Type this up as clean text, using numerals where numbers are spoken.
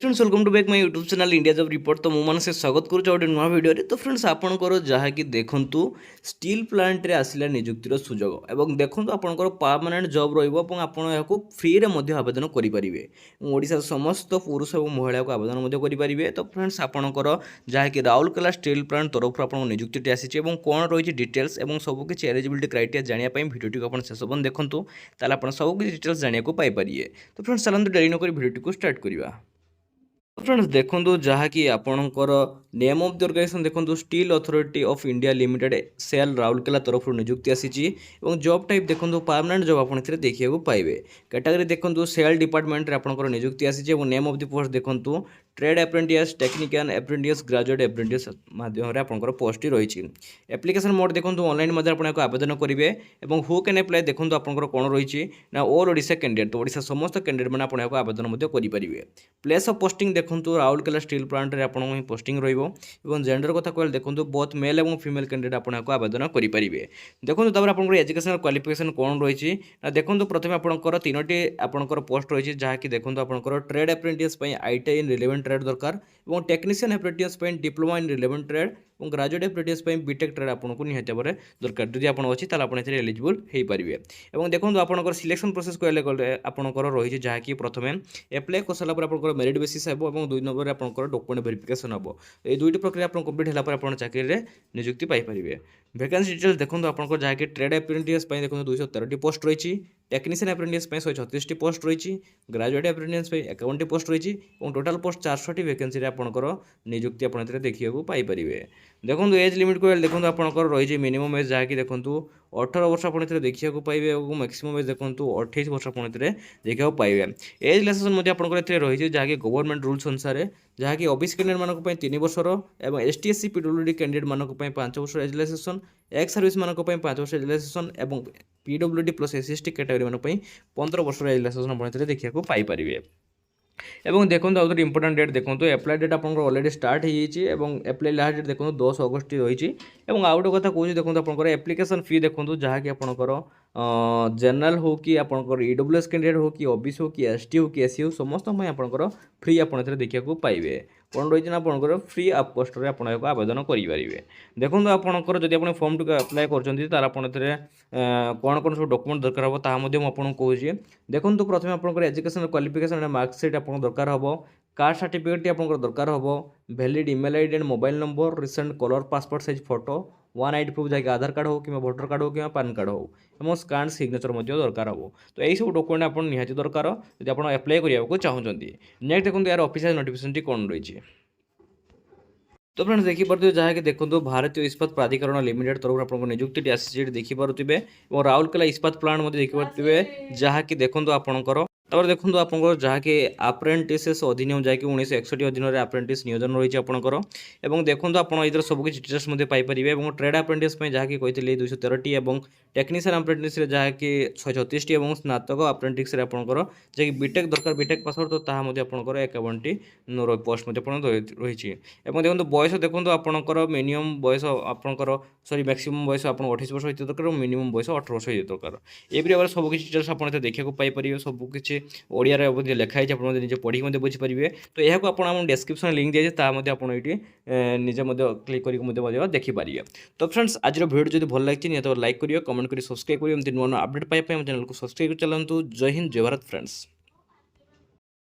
Friends welcome to back my YouTube channel India job report. तो मुझे स्वागत करुच्च गोटे नुआ भिडियो। तो फ्रेंड्स आपंकर जहाँकि देखु स्टील प्लांट रे आसला निजुक्तिर सुजोग और देखो आपंकर परमानेंट जॉब रहा फ्री रे आवेदन करेंगे। ओडिशा समस्त पुरुष और महिला को आवेदन करेंगे। तो फ्रेंड्स आपंकर जहाँकि राउरकेला स्टील प्लांट तरफ आप निजुक्ति आसी कौन रही डिटेल्स और सबकि एलिजिबिलिटी क्राइटेरिया जानापी भिडियो को आप शेष पर्यंत देखूँ ताल आप सबकि डिटेल्स जानने पाइपर। तो फ्रेंड्स चलते डेरी नक भिडियो को स्टार्ट करवा। फ्रेंड्स देखो जहाँकि आपणकर नेम ऑफ द ऑर्गेनाइजेशन देखो steel authority of India limited SAIL Rourkela तरफ निजुक्ति आसी जॉब टाइप देखो परमानेंट जॉब आप देखा पाइबे। कैटेगरी देखो सेल डिपार्टमेंट रे आपणकर निजुक्ति आसी नेम ऑफ द पोस्ट देखो trade apprentice technician apprentice graduate apprentice माध्यम आपंकर पोस्ट रही। एप्लिकेशन मोड देखो ऑनलाइन आपको आवेदन करेंगे और हु कैन अप्लाई देखो आपंकर कौन रही ना ऑल ओडिशा कैंडिडेट। तो ओडिशा समस्त कैंडिडेट मैंने आपको आवेदन करेंगे। प्लेस ऑफ पोस्टिंग देखो राउरकेला स्टील प्लांट रे आपन पोस्टिंग रहिबो। जेंडर कथा कहले देखो बोथ मेल और फीमेल कैंडिडेट आपको आवेदन करेंगे। देखो तब आप एजुकेशनल क्वालिफिकेशन कौन रही देखो प्रथम आपंकर तीनोटी आपंकर पोस्ट रही जहाँकि देखो आपंकर ट्रेड एप्रेंटिस आईटीआई इन रिलेवेंट ट्रेड दरकार और technician apprentice diploma in relevant trade और ग्रेजुएट एप्रेंटिस बीटेक ट्रेड आपको निहत भाव दरकार। जदि आप अच्छी आप एलिजिबल हो पारे। और देखो आपंकर सिलेक्शन प्रोसेस कहले गले आपंकर रही जहाँकि प्रथम एप्लाई कर सारा आप मेरिट बेसिस हे और 2 नंबर आपंकर डॉक्यूमेंट वेरिफिकेशन हम ये दुईटी प्रक्रिया आप कंप्लीट होगा चाकरी में निजुक्ति पाइपर। वैकेंसी डिटेल्स देखो आपंकर जहाँकि ट्रेड एप्रेंटिस देखो 213 पोस्ट रही टेक्नीशियन एप्रेंटिस 136 पोस्ट रही ग्रेजुएट एप्रेंटिस 51 पोस्ट रही और टोटाल पोस्ट 400 वैकेंसी आपंकर निजुक्ति आप देखा पाइपर। देखो एज लिमिट को देखो आपंकर रही मिनिमम एज जहाँकि देखो 18 वर्ष आप देखा पाइबे और मैक्सिमम एज देखो 28 वर्ष आप देखा पाइबे। एज रिलैक्सेशन आपंकर रही जहाँकि गवर्नमेंट रूल्स अनुसार जहाँकि ओबीसी कैंडिडेट मानक 3 वर्षर और एसटी एससी पीडब्ल्यूडी कैंडिडेट मानक 5 वर्ष एज रिलैक्सेशन एक्स सर्विस मानक 5 वर्ष एज रिलैक्सेशन और PWD plus SC ST category मानक 15 वर्ष एज रिलैक्सेशन आप देखा पाइपर। एवं देखो आउ गोटे इंपोर्टाट डेट देखो एप्लाई डेट आप अलरेडी स्टार्ट हो एप्लाई लास्ट डेट देखो 10 अगस्त रही। आउ गोटे कथा कौन देखो आप एप्लिकेशन फी देखो जहाँकि आपंकर जनरल हो कि आपंकर ईडब्ल्यूएस कैंडिडेट हो कि ओबीसी हो कि एसटी हो कि एससी हो समस्त आपंकर फ्री आप देखा पाइबे। कौन रही आपंकर फ्री ऑफ कॉस्ट रे आप आवेदन करेंगे। देखो आपंकर जब आप फॉर्म टी अप्लाई कर कौन कौन सब डॉक्यूमेंट दरकार हो आपको कहूँ। देखो प्रथम आपंकर एजुकेशन क्वालिफिकेशन मार्कशीट आप दरकार हम कास्ट सर्टिफिकेट आप दरकार हम valid email ID and mobile number recent colour passport size photo 1 ID proof जैसे आधार कार्ड हो कि भोटर कार्ड हो कि पैन कार्ड हो और स्कान सिग्नेचर दरकार हो। तो यही सब डॉक्यूमेंट आप निहाती दरकार जब आप अप्लाई करने चाहते। नेक्स्ट देखो यार ऑफिशियल नोटिफिकेशन कौन रही। तो फ्रेंड्स देखिए जहाँकि देखो भारतीय इस्पात प्राधिकरण लिमिटेड तरफ आप निजुक्ति आसी देखिपे और राउरकेला इस्पात प्लांट देखिपे जहाँकि देखो आपंकर तब देखो आपंकर जहाँकि आप्रेंटिसेस अधिनियम जहाँकि 1961 अधीन आप्रेंटिस नियोजन रही आपंकर और देखो आप इधर सबकि डिटेल्स पाइपर। और ट्रेड आप्रेंटिस जहाँकि कहते 213 और टेक्नीशियन आप्रेंटिस जहाँकि 136 और स्नातक आप्रेंटिस आपंकर जहाँकि बीटेक दरकार बीटेक पास तो आपंकर 51 पोस्ट रही। देखो बयस देखो आपंकर मिनिमम बयस आपंकर सॉरी मैक्सिमम बयस आप 28 वर्ष होता दरकार मिनिमम बयस 18 वर्ष होता दरकार। ये भाव सबकि डिटेल्स आप देखा पाइपर सबकि ओडिया लिखाई आप निजे पढ़ी बुझीपारे। तो यह आपको डिस्क्रिप्शन लिंक दिए आपड़ी निजे क्लिक कर देखिपारे। तो फ्रेंड्स आज वीडियो जो भल लगी निहत लाइक करिए कमेंट कर सब्सक्राइब करिए नुआ नुआ अपडेट पाइप चैनल को सब्सक्राइब कर चलतु। जय हिंद जय भारत फ्रेंड्स।